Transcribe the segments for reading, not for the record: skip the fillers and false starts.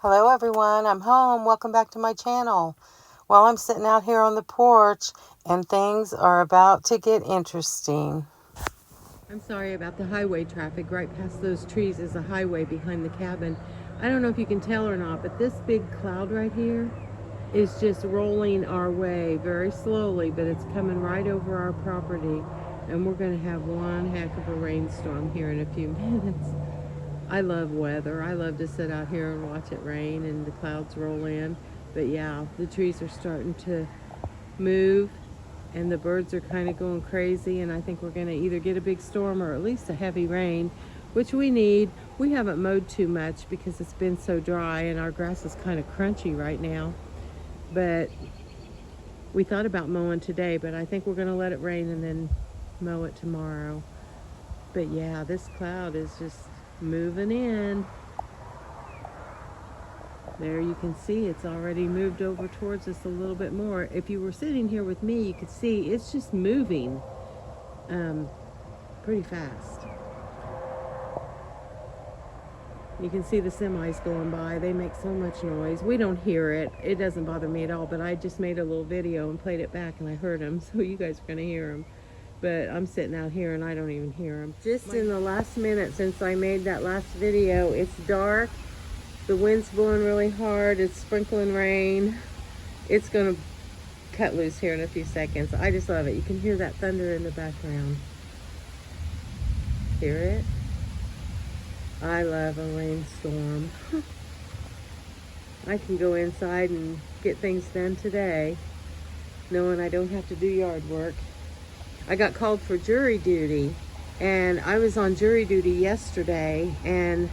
Hello everyone, I'm home. Welcome back to my channel. Well, I'm sitting out here on the porch and things are about to get interesting. I'm sorry about the highway traffic. Right past those trees is a highway behind the cabin. I don't know if you can tell or not, but this big cloud right here is just rolling our way very slowly, but it's coming right over our property, and we're going to have one heck of a rainstorm here in a few minutes. I love weather. I love to sit out here and watch it rain and the clouds roll in. But yeah, the trees are starting to move and the birds are kind of going crazy, and I think we're going to either get a big storm or at least a heavy rain, which we need. We haven't mowed too much because it's been so dry and our grass is kind of crunchy right now. But we thought about mowing today, but I think we're going to let it rain and then mow it tomorrow. But yeah, this cloud is just moving in. There you can see it's already moved over towards us a little bit more. If you were sitting here with me, you could see it's just moving pretty fast. You can see the semis going by. They make so much noise. We don't hear it. It doesn't bother me at all, but I just made a little video and played it back and I heard them, so you guys are going to hear them. But I'm sitting out here and I don't even hear them. Just in the last minute since I made that last video, it's dark. The wind's blowing really hard. It's sprinkling rain. It's going to cut loose here in a few seconds. I just love it. You can hear that thunder in the background. Hear it? I love a rainstorm. I can go inside and get things done today, knowing I don't have to do yard work. I got called for jury duty, and I was on jury duty yesterday, and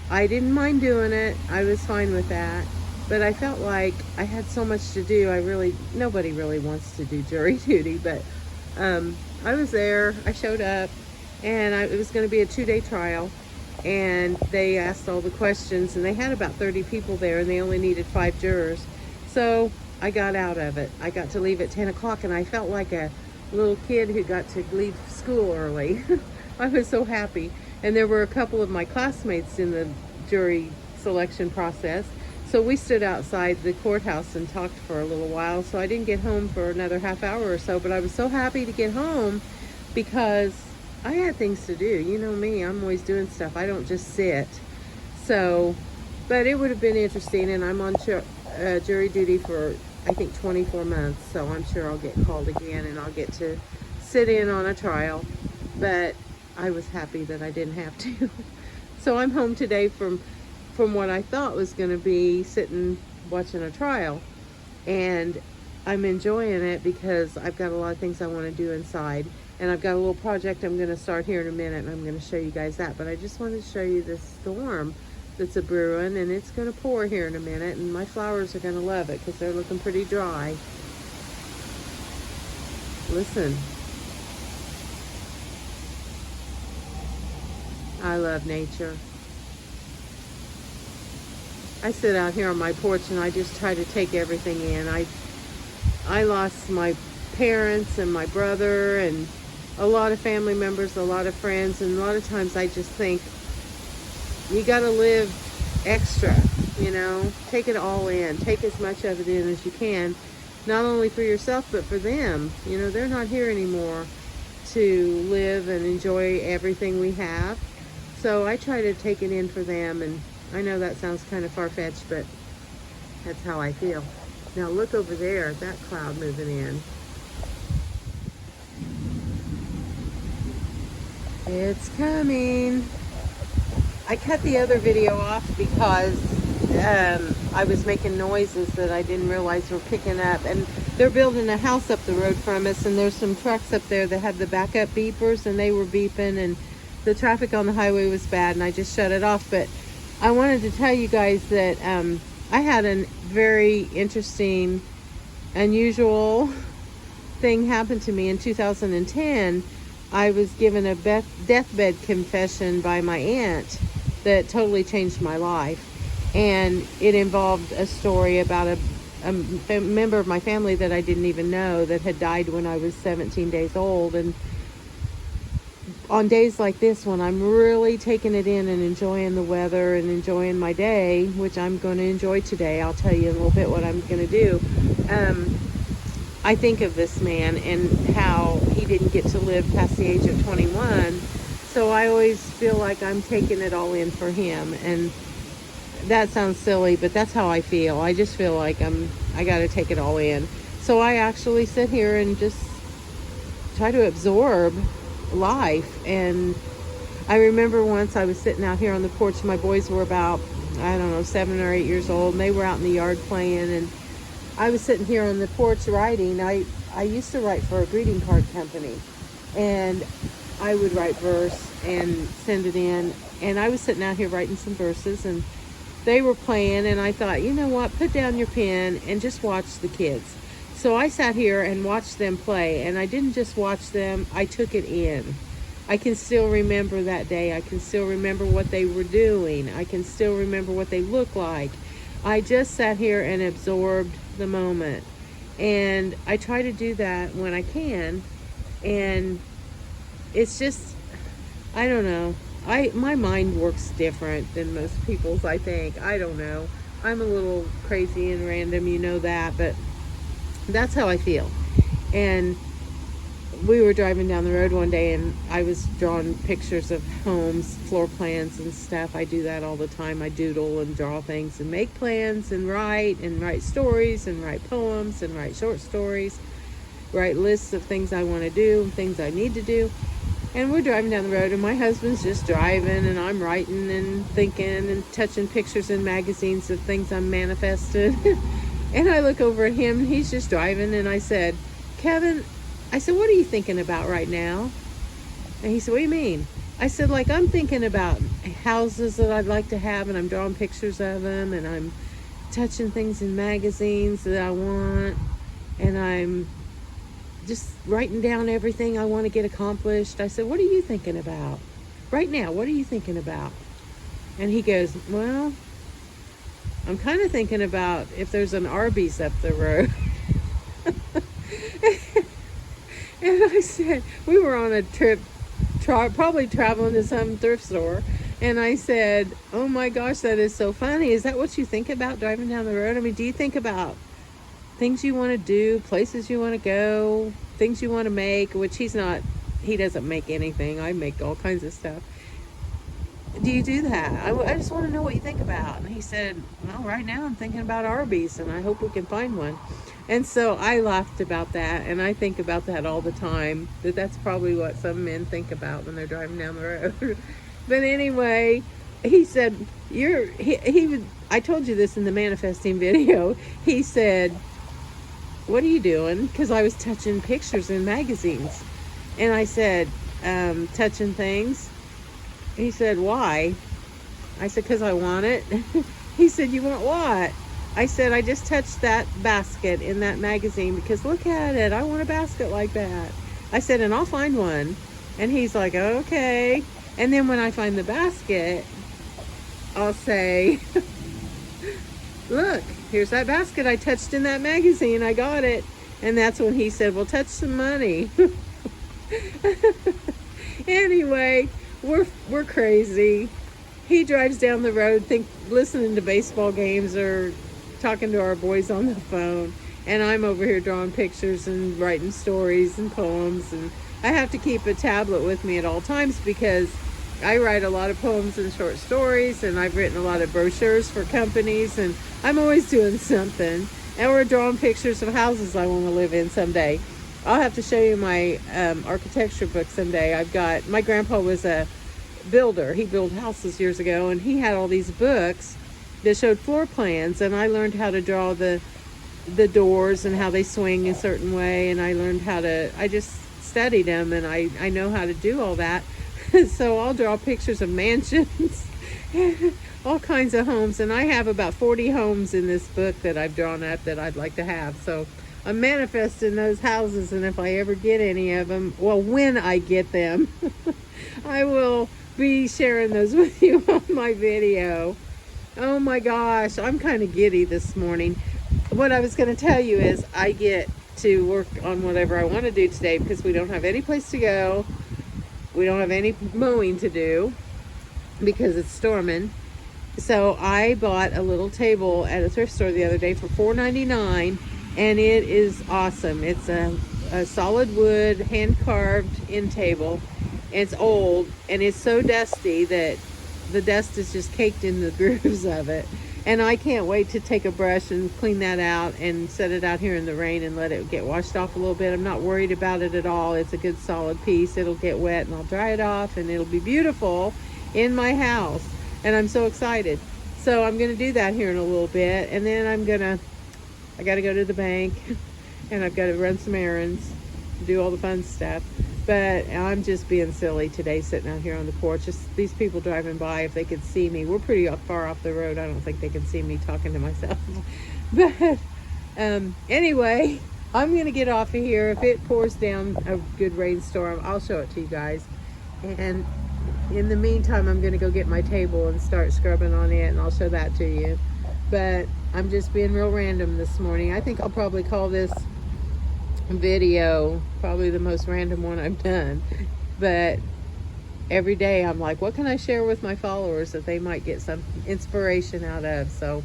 I didn't mind doing it. I was fine with that, but I felt like I had so much to do. Nobody really wants to do jury duty, but I was there. I showed up, and it was going to be a 2-day trial, and they asked all the questions, and they had about 30 people there, and they only needed 5 jurors. So I got out of it. I got to leave at 10 o'clock, and I felt like a little kid who got to leave school early. I was so happy. And there were a couple of my classmates in the jury selection process. So we stood outside the courthouse and talked for a little while. So I didn't get home for another half hour or so, but I was so happy to get home because I had things to do. You know me, I'm always doing stuff. I don't just sit. So, but it would have been interesting, and I'm on jury duty for I think 24 months, so I'm sure I'll get called again and I'll get to sit in on a trial, but I was happy that I didn't have to. So I'm home today from what I thought was going to be sitting watching a trial, and I'm enjoying it because I've got a lot of things I want to do inside, and I've got a little project I'm going to start here in a minute, and I'm going to show you guys that. But I just wanted to show you this storm that's a brewing, and it's going to pour here in a minute, and my flowers are going to love it because they're looking pretty dry. Listen. I love nature. I sit out here on my porch and I just try to take everything in. I lost my parents and my brother and a lot of family members, a lot of friends, and a lot of times I just think, you got to live extra, you know, take it all in, take as much of it in as you can, not only for yourself, but for them. You know, they're not here anymore to live and enjoy everything we have. So I try to take it in for them, and I know that sounds kind of far-fetched, but that's how I feel. Now look over there at that cloud moving in. It's coming. I cut the other video off because I was making noises that I didn't realize were picking up, and they're building a house up the road from us, and there's some trucks up there that have the backup beepers, and they were beeping, and the traffic on the highway was bad, and I just shut it off. But I wanted to tell you guys that I had a very interesting, unusual thing happen to me in 2010. I was given a deathbed confession by my aunt that totally changed my life, and it involved a story about a member of my family that I didn't even know that had died when I was 17 days old, and on days like this, when I'm really taking it in and enjoying the weather and enjoying my day, which I'm going to enjoy today, I'll tell you a little bit what I'm going to do. I think of this man and how he didn't get to live past the age of 21. So I always feel like I'm taking it all in for him. And that sounds silly, but that's how I feel. I just feel like I got to take it all in. So I actually sit here and just try to absorb life. And I remember once I was sitting out here on the porch. My boys were about, I don't know, 7 or 8 years old, and they were out in the yard playing, and I was sitting here on the porch writing. I used to write for a greeting card company, and I would write verse and send it in, and I was sitting out here writing some verses, and they were playing, and I thought, you know what, put down your pen and just watch the kids. So I sat here and watched them play, and I didn't just watch them, I took it in. I can still remember that day. I can still remember what they were doing. I can still remember what they looked like. I just sat here and absorbed the moment. And I try to do that when I can. And it's just, I don't know. My mind works different than most people's, I think. I don't know. I'm a little crazy and random, you know that, but that's how I feel. And we were driving down the road one day, and I was drawing pictures of homes, floor plans and stuff. I do that all the time. I doodle and draw things and make plans and write stories and write poems and write short stories, write lists of things I want to do and things I need to do. And we're driving down the road, and my husband's just driving, and I'm writing and thinking and touching pictures in magazines of things I'm manifested. And I look over at him, and he's just driving, and I said, Kevin, I said, what are you thinking about right now? And he said, what do you mean? I said, like, I'm thinking about houses that I'd like to have, and I'm drawing pictures of them, and I'm touching things in magazines that I want, and I'm just writing down everything I want to get accomplished. I said, what are you thinking about? Right now, what are you thinking about? And he goes, well, I'm kind of thinking about if there's an Arby's up the road. And I said, we were on a trip, probably traveling to some thrift store. And I said, oh my gosh, that is so funny. Is that what you think about driving down the road? I mean, do you think about things you want to do, places you want to go, things you want to make, which he doesn't make anything. I make all kinds of stuff. Do you do that? I just want to know what you think about. And he said, well, right now I'm thinking about Arby's, and I hope we can find one. And so I laughed about that, and I think about that all the time, that's probably what some men think about when they're driving down the road. But anyway, he said, I told you this in the manifesting video. He said, what are you doing? Because I was touching pictures in magazines. And I said, touching things. He said, why? I said, because I want it. He said, you want what? I said, I just touched that basket in that magazine because look at it. I want a basket like that. I said, and I'll find one. And he's like, okay. And then when I find the basket, I'll say, look, here's that basket I touched in that magazine. I got it. And that's when he said, well, touch some money. Anyway, we're crazy. He drives down the road, listening to baseball games or talking to our boys on the phone, and I'm over here drawing pictures and writing stories and poems, and I have to keep a tablet with me at all times because I write a lot of poems and short stories, and I've written a lot of brochures for companies, and I'm always doing something. And we're drawing pictures of houses I want to live in someday. I'll have to show you my architecture book someday. My grandpa was a builder. He built houses years ago, and he had all these books that showed floor plans, and I learned how to draw the doors and how they swing a certain way, and I just studied them, and I know how to do all that. So I'll draw pictures of mansions, all kinds of homes, and I have about 40 homes in this book that I've drawn up that I'd like to have. So I'm manifesting those houses, and if I ever get any of them, well, when I get them, I will be sharing those with you on my video. Oh my gosh, I'm kind of giddy this morning. What I was going to tell you is I get to work on whatever I want to do today because we don't have any place to go. We don't have any mowing to do because it's storming. So I bought a little table at a thrift store the other day for $4.99, and it is awesome. It's a solid wood, hand-carved end table. It's old, and it's so dusty that the dust is just caked in the grooves of it. And I can't wait to take a brush and clean that out and set it out here in the rain and let it get washed off a little bit. I'm not worried about it at all. It's a good solid piece. It'll get wet, and I'll dry it off, and it'll be beautiful in my house. And I'm so excited. So I'm going to do that here in a little bit. And then I got to go to the bank and I've got to run some errands, do all the fun stuff. But I'm just being silly today, sitting out here on the porch. Just these people driving by, if they could see me. We're pretty far off the road. I don't think they can see me talking to myself. But anyway, I'm going to get off of here. If it pours down a good rainstorm, I'll show it to you guys. And in the meantime, I'm going to go get my table and start scrubbing on it, and I'll show that to you. But I'm just being real random this morning. I think I'll probably call this video probably the most random one I've done. But every day I'm like, what can I share with my followers that they might get some inspiration out of? So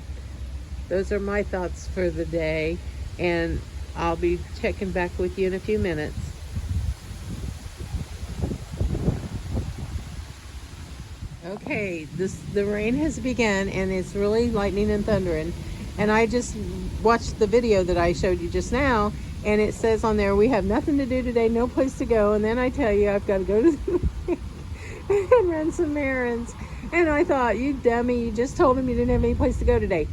those are my thoughts for the day, and I'll be checking back with you in a few minutes. Okay, the rain has begun, and it's really lightning and thundering. And I just watched the video that I showed you just now, and it says on there, we have nothing to do today, no place to go. And then I tell you, I've got to go to the bank and run some errands. And I thought, you dummy, you just told him you didn't have any place to go today.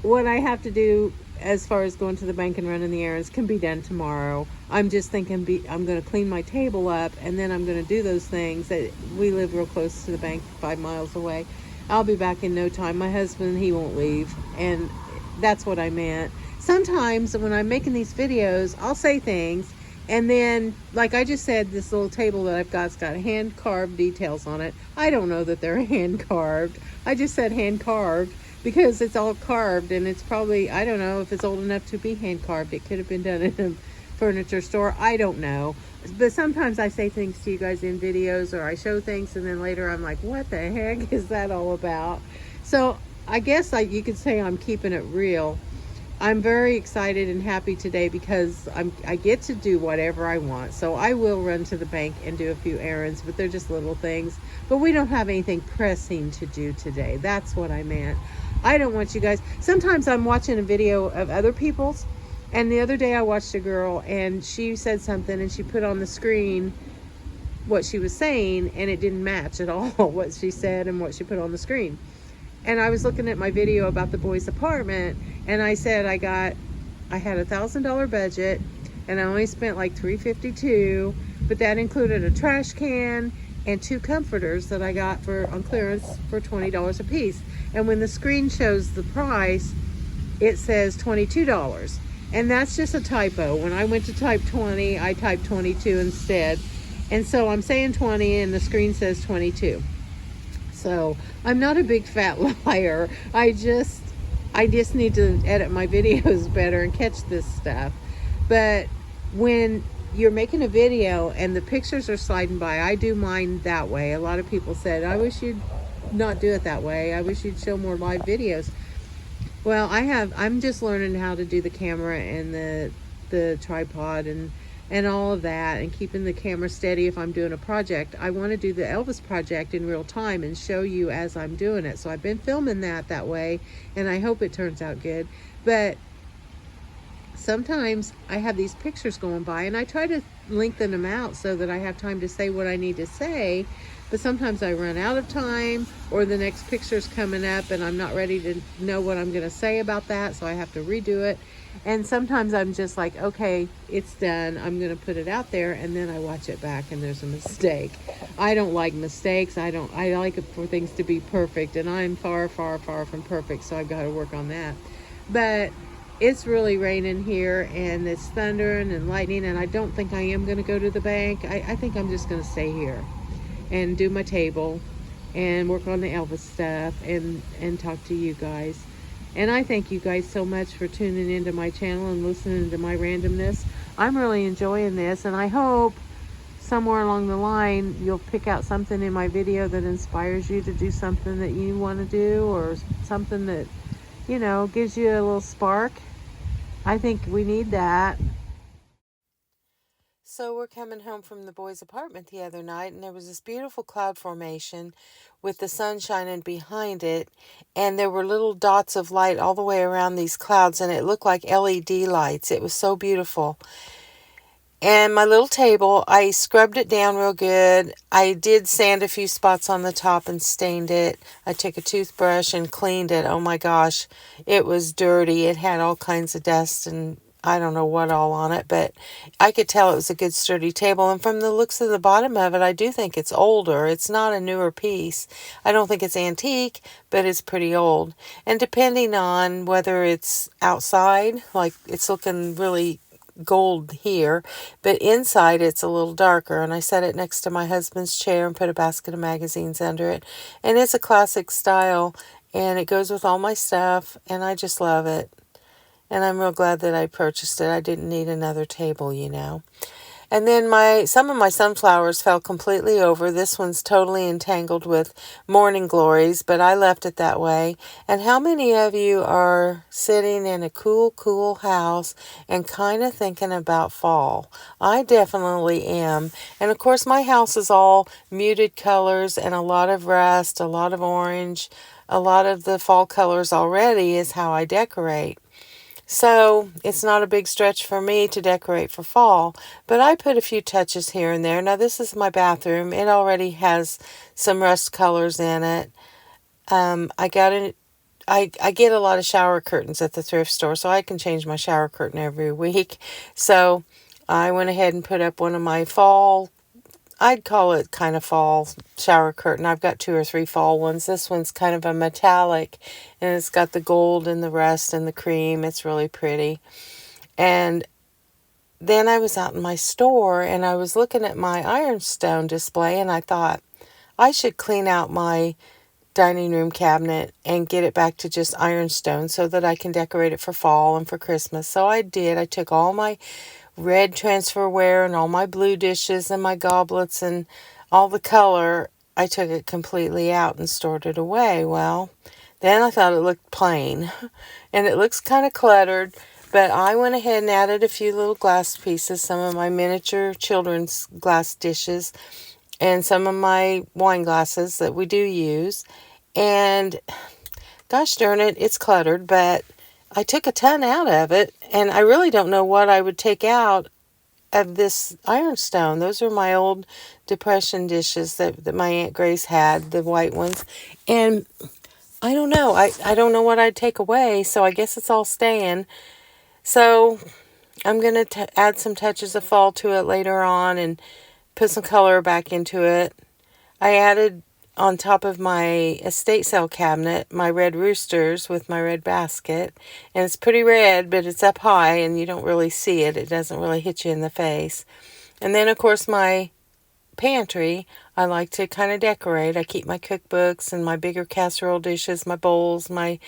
What I have to do as far as going to the bank and running the errands can be done tomorrow. I'm just thinking I'm going to clean my table up, and then I'm going to do those things. That we live real close to the bank, 5 miles away. I'll be back in no time. My husband, he won't leave, and that's what I meant. Sometimes when I'm making these videos, I'll say things, and then, like I just said, this little table that I've got's got hand-carved details on it. I don't know that they're hand-carved. I just said hand-carved because it's all carved, and it's probably, I don't know if it's old enough to be hand-carved. It could have been done in a furniture store. I don't know. But sometimes I say things to you guys in videos, or I show things, and then later I'm like, what the heck is that all about? So I guess you could say I'm keeping it real. I'm very excited and happy today because I get to do whatever I want. So I will run to the bank and do a few errands, but they're just little things. But we don't have anything pressing to do today. That's what I meant. I don't want you guys. Sometimes I'm watching a video of other people's, and the other day I watched a girl, and she said something, and she put on the screen what she was saying, and it didn't match at all what she said and what she put on the screen. And I was looking at my video about the boys' apartment, and I said I had $1,000 budget, and I only spent like $352, but that included a trash can and 2 comforters that I got on clearance for $20 a piece. And when the screen shows the price, it says $22. And that's just a typo. When I went to type 20, I typed 22 instead. And so I'm saying 20, and the screen says 22. So I'm not a big fat liar. I just need to edit my videos better and catch this stuff. But when you're making a video and the pictures are sliding by, I do mine that way. A lot of people said, I wish you'd not do it that way. I wish you'd show more live videos. Well, I'm just learning how to do the camera and the tripod and all of that, and keeping the camera steady if I'm doing a project. I want to do the Elvis project in real time and show you as I'm doing it. So I've been filming that way, and I hope it turns out good. But sometimes I have these pictures going by, and I try to lengthen them out so that I have time to say what I need to say. But sometimes I run out of time, or the next picture's coming up and I'm not ready to know what I'm going to say about that, so I have to redo it. And sometimes I'm just like, okay, it's done, I'm going to put it out there, and then I watch it back and there's a mistake. I don't like mistakes. I like it for things to be perfect, and I'm far, far, far from perfect, so I've got to work on that. But it's really raining here, and it's thundering and lightning, and I don't think I am going to go to the bank. I think I'm just going to stay here and do my table and work on the Elvis stuff and talk to you guys. And I thank you guys so much for tuning into my channel and listening to my randomness. I'm really enjoying this, and I hope somewhere along the line you'll pick out something in my video that inspires you to do something that you want to do, or something that, gives you a little spark. I think we need that. So we're coming home from the boys' apartment the other night, and there was this beautiful cloud formation with the sun shining behind it, and there were little dots of light all the way around these clouds, and it looked like LED lights. It was so beautiful. And my little table, I scrubbed it down real good. I did sand a few spots on the top and stained it. I took a toothbrush and cleaned it. Oh my gosh, it was dirty. It had all kinds of dust and I don't know what all on it, but I could tell it was a good sturdy table. And from the looks of the bottom of it, I do think it's older. It's not a newer piece. I don't think it's antique, but it's pretty old. And depending on whether it's outside, like it's looking really gold here, but inside it's a little darker. And I set it next to my husband's chair and put a basket of magazines under it. And it's a classic style, and it goes with all my stuff, and I just love it. And I'm real glad that I purchased it. I didn't need another table, And then some of my sunflowers fell completely over. This one's totally entangled with morning glories, but I left it that way. And how many of you are sitting in a cool house and kind of thinking about fall? I definitely am. And of course, my house is all muted colors and a lot of rust, a lot of orange, a lot of the fall colors already is how I decorate. So it's not a big stretch for me to decorate for fall, but I put a few touches here and there. Now this is my bathroom. It already has some rust colors in it. I get a lot of shower curtains at the thrift store, so I can change my shower curtain every week. So I went ahead and put up one of my fall, I'd call it kind of fall shower curtain. I've got 2 or 3 fall ones. This one's kind of a metallic, and it's got the gold and the rust and the cream. It's really pretty. And then I was out in my store, and I was looking at my ironstone display, and I thought, I should clean out my dining room cabinet and get it back to just ironstone so that I can decorate it for fall and for Christmas. So I did. I took all my red transferware and all my blue dishes and my goblets and all the color. I took it completely out and stored it away. Well, then I thought it looked plain and it looks kind of cluttered, but I went ahead and added a few little glass pieces, some of my miniature children's glass dishes and some of my wine glasses that we do use. And gosh darn it, it's cluttered, but I took a ton out of it, and I really don't know what I would take out of this ironstone. Those are my old Depression dishes that my Aunt Grace had, the white ones. And I don't know. I don't know what I'd take away, so I guess it's all staying. So I'm going to add some touches of fall to it later on and put some color back into it. I added on top of my estate sale cabinet my red roosters with my red basket, and it's pretty red, but it's up high and you don't really see it. It doesn't really hit you in the face. And then of course my pantry, I like to kind of decorate. I keep my cookbooks and my bigger casserole dishes, my bowls, my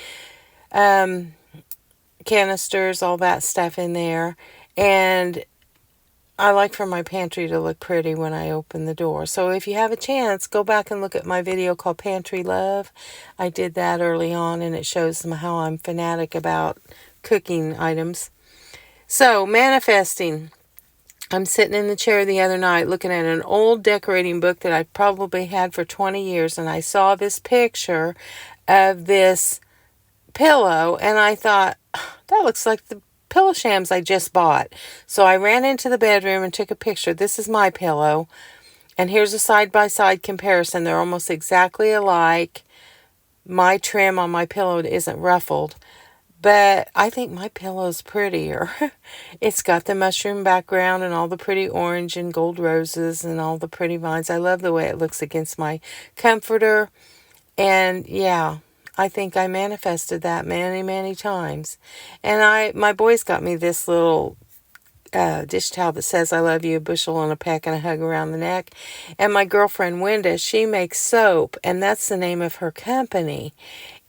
canisters, all that stuff in there. And I like for my pantry to look pretty when I open the door. So if you have a chance, go back and look at my video called Pantry Love. I did that early on, and it shows them how I'm fanatic about cooking items. So, manifesting. I'm sitting in the chair the other night looking at an old decorating book that I probably had for 20 years, and I saw this picture of this pillow, and I thought, that looks like the pillow shams I just bought. So I ran into the bedroom and took a picture. This is my pillow, and here's a side-by-side comparison. They're almost exactly alike. My trim on my pillow isn't ruffled, but I think my pillow's prettier. It's got the mushroom background and all the pretty orange and gold roses and all the pretty vines. I love the way it looks against my comforter. And yeah, I think I manifested that many, many times. And my boys got me this little dish towel that says, I love you, a bushel and a peck and a hug around the neck. And my girlfriend, Wenda, she makes soap, and that's the name of her company.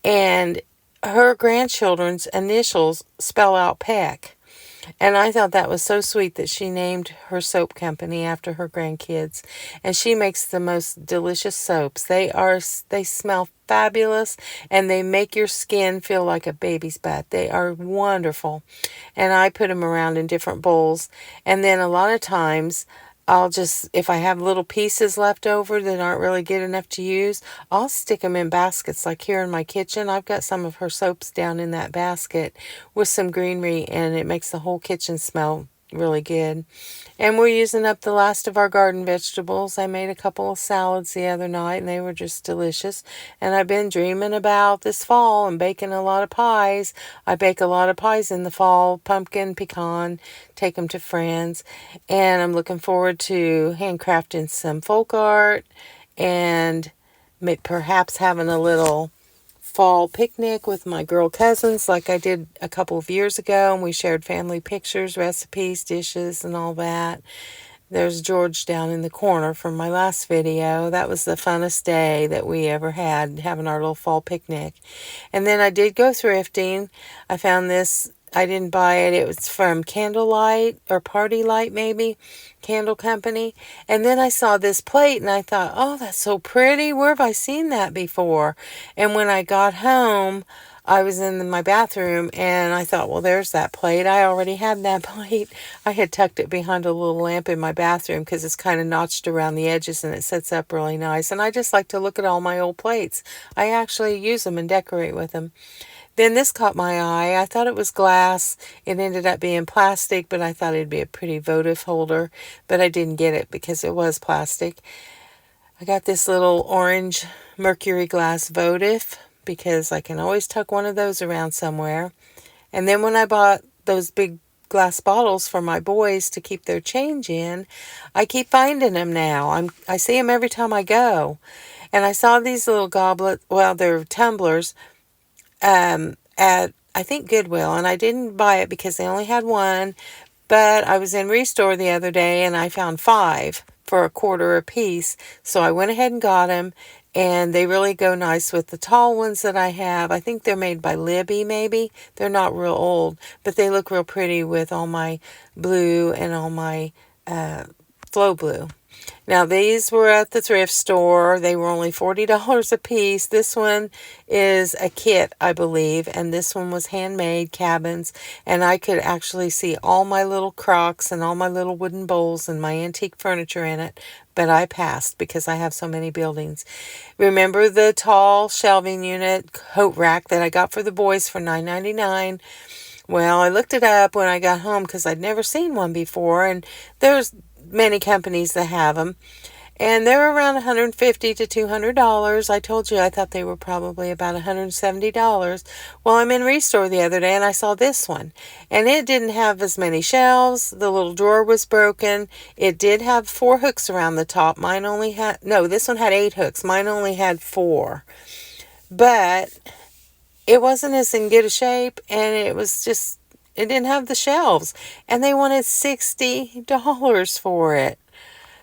And her grandchildren's initials spell out peck. And I thought that was so sweet that she named her soap company after her grandkids. And she makes the most delicious soaps. They smell fabulous, and they make your skin feel like a baby's butt. They are wonderful. And I put them around in different bowls. And then a lot of times I'll just, if I have little pieces left over that aren't really good enough to use, I'll stick them in baskets. Like here in my kitchen, I've got some of her soaps down in that basket with some greenery, and it makes the whole kitchen smell really good. And we're using up the last of our garden vegetables. I made a couple of salads the other night, and they were just delicious. And I've been dreaming about this fall and baking a lot of pies. I bake a lot of pies in the fall, pumpkin, pecan, take them to friends. And I'm looking forward to handcrafting some folk art and perhaps having a little fall picnic with my girl cousins like I did a couple of years ago, and we shared family pictures, recipes, dishes, and all that. There's George down in the corner from my last video. That was the funnest day that we ever had, having our little fall picnic. And then I did go thrifting. I found this. I didn't buy it. It was from Candlelight or Party Light, maybe, candle company. And then I saw this plate and I thought, oh, that's so pretty. Where have I seen that before? And when I got home, I was in my bathroom and I thought, well, there's that plate. I already had that plate. I had tucked it behind a little lamp in my bathroom because it's kind of notched around the edges and it sets up really nice. And I just like to look at all my old plates. I actually use them and decorate with them. Then this caught my eye. I thought it was glass. It ended up being plastic, but I thought it'd be a pretty votive holder. But I didn't get it because it was plastic. I got this little orange mercury glass votive because I can always tuck one of those around somewhere. And then when I bought those big glass bottles for my boys to keep their change in, I keep finding them now. I see them every time I go. And I saw these little goblets, well, they're tumblers, at, I think, Goodwill, and I didn't buy it because they only had one, but I was in Restore the other day and I found 5 for $1 a piece, so I went ahead and got them, and they really go nice with the tall ones that I have. I think they're made by Libby, maybe. They're not real old, but they look real pretty with all my blue and all my flow blue. Now, these were at the thrift store. They were only $40 a piece. This one is a kit, I believe, and this one was handmade cabins, and I could actually see all my little crocks and all my little wooden bowls and my antique furniture in it, but I passed because I have so many buildings. Remember the tall shelving unit coat rack that I got for the boys for $9.99? Well, I looked it up when I got home because I'd never seen one before, and there's many companies that have them, and they're around $150 to $200. I told you I thought they were probably about $170. Well, I'm in Restore the other day and I saw this one, and it didn't have as many shelves. The little drawer was broken. It did have 4 hooks around the top. Mine only had, no, this one had 8 hooks. Mine only had 4, but it wasn't as in good a shape, and it was just, it didn't have the shelves, and they wanted $60 for it.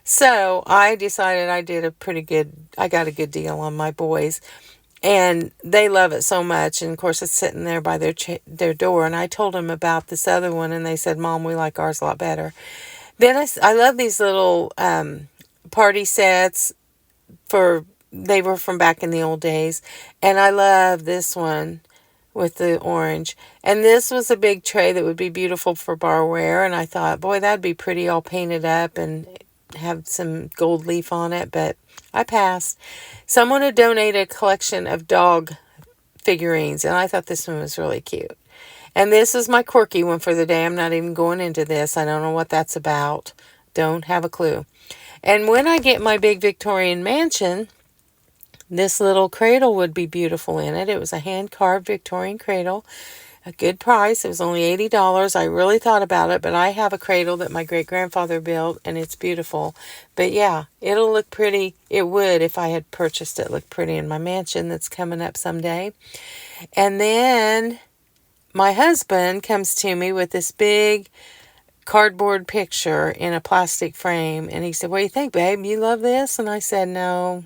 So I decided I got a good deal on my boys, and they love it so much. And of course, it's sitting there by their door. And I told them about this other one, and they said, "Mom, we like ours a lot better." Then I love these little party sets. They were from back in the old days, and I love this one with the orange. And this was a big tray that would be beautiful for barware, and I thought, boy, that'd be pretty all painted up and have some gold leaf on it, but I passed. Someone had donated a collection of dog figurines, and I thought this one was really cute. And this is my quirky one for the day. I'm not even going into this. I don't know what that's about. Don't have a clue. And when I get my big Victorian mansion, this little cradle would be beautiful in it. It was a hand-carved Victorian cradle. A good price. It was only $80. I really thought about it, but I have a cradle that my great-grandfather built, and it's beautiful. But yeah, it'll look pretty. It would, if I had purchased it, look pretty in my mansion that's coming up someday. And then my husband comes to me with this big cardboard picture in a plastic frame. And he said, what do you think, babe? You love this? And I said, no.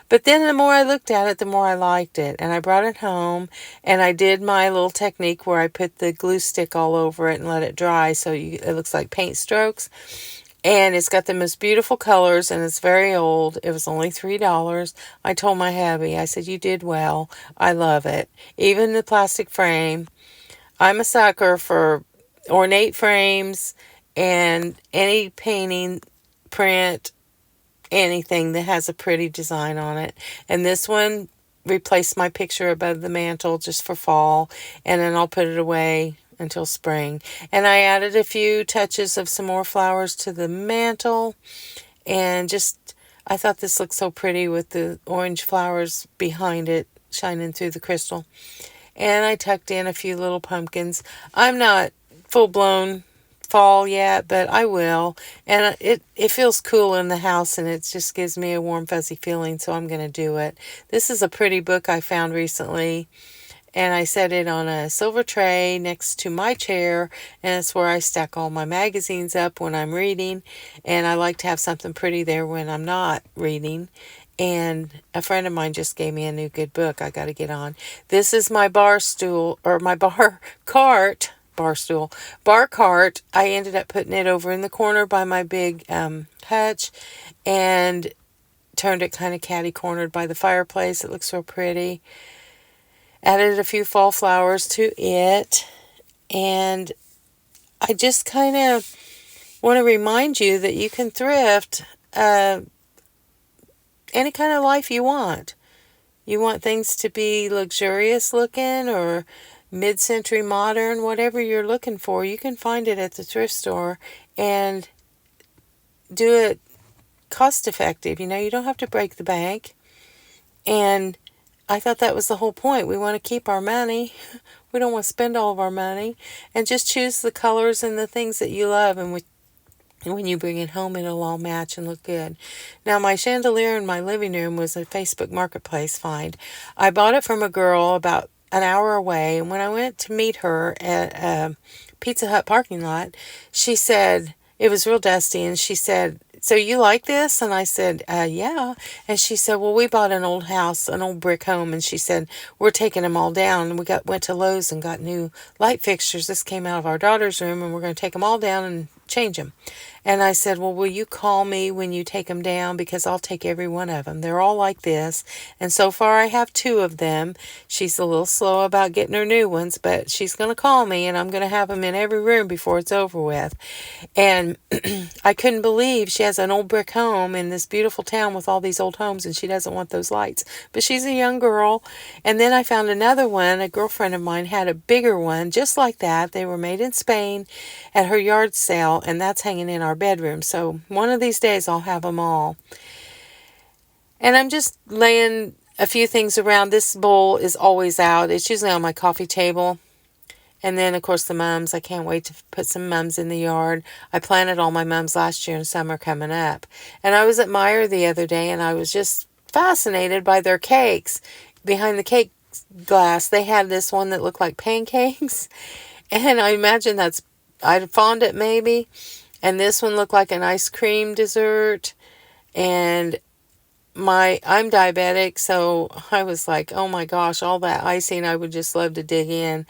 But then the more I looked at it, the more I liked it. And I brought it home, and I did my little technique where I put the glue stick all over it and let it dry so it looks like paint strokes. And it's got the most beautiful colors, and it's very old. It was only $3. I told my hubby, I said, you did well. I love it. Even the plastic frame. I'm a sucker for ornate frames and any painting, print, anything that has a pretty design on it. And this one replaced my picture above the mantle just for fall, and then I'll put it away until spring. And I added a few touches of some more flowers to the mantle, and I thought this looked so pretty with the orange flowers behind it shining through the crystal. And I tucked in a few little pumpkins. I'm not full-blown fall yet, but I will. And it feels cool in the house, and it just gives me a warm, fuzzy feeling, so I'm going to do it. This is a pretty book I found recently, and I set it on a silver tray next to my chair, and it's where I stack all my magazines up when I'm reading, and I like to have something pretty there when I'm not reading. And a friend of mine just gave me a new good book I got to get on. This is my bar cart. I ended up putting it over in the corner by my big hutch, and turned it kind of catty-cornered by the fireplace. It looks so pretty. Added a few fall flowers to it, and I just kind of want to remind you that you can thrift any kind of life you want. You want things to be luxurious looking or mid-century modern, whatever you're looking for, you can find it at the thrift store and do it cost effective. You don't have to break the bank. And I thought that was the whole point. We want to keep our money. We don't want to spend all of our money. And just choose the colors and the things that you love, and when you bring it home, it'll all match and look good. Now, my chandelier in my living room was a Facebook Marketplace find. I bought it from a girl about an hour away, and when I went to meet her at a Pizza Hut parking lot, she said, it was real dusty, and she said, so you like this? And I said, yeah. And she said, well, we bought an old house, an old brick home, and she said, we're taking them all down. And we went to Lowe's and got new light fixtures. This came out of our daughter's room, and we're going to take them all down and change them. And I said, well, will you call me when you take them down? Because I'll take every one of them. They're all like this. And so far I have 2 of them. She's a little slow about getting her new ones, but she's going to call me, and I'm going to have them in every room before it's over with. And I couldn't believe she has an old brick home in this beautiful town with all these old homes, and she doesn't want those lights. But she's a young girl. And then I found another one. A girlfriend of mine had a bigger one just like that. They were made in Spain at her yard sale, and that's hanging in our bedroom. So one of these days I'll have them all. And I'm just laying a few things around. This bowl is always out. It's usually on my coffee table. And then, of course, the mums. I can't wait to put some mums in the yard. I planted all my mums last year, and some are coming up. And I was at Meijer the other day, and I was just fascinated by their cakes. Behind the cake glass, they had this one that looked like pancakes. And I imagine I'd fondant maybe. And this one looked like an ice cream dessert. And I'm diabetic, so I was like, oh my gosh, all that icing, I would just love to dig in.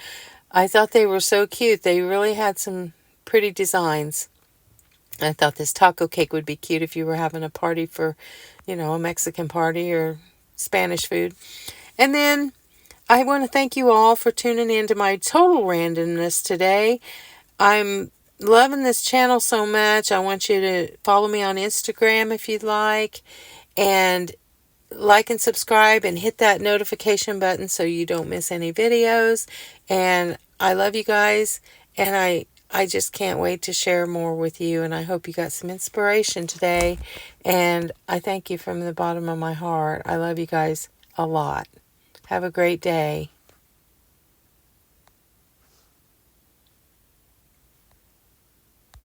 I thought they were so cute. They really had some pretty designs. I thought this taco cake would be cute if you were having a party for, a Mexican party or Spanish food. And then I want to thank you all for tuning in to my total randomness today. I'm loving this channel so much. I want you to follow me on Instagram if you'd like, and like and subscribe and hit that notification button so you don't miss any videos. And I love you guys, and I just can't wait to share more with you, and I hope you got some inspiration today, and I thank you from the bottom of my heart. I love you guys a lot. Have a great day.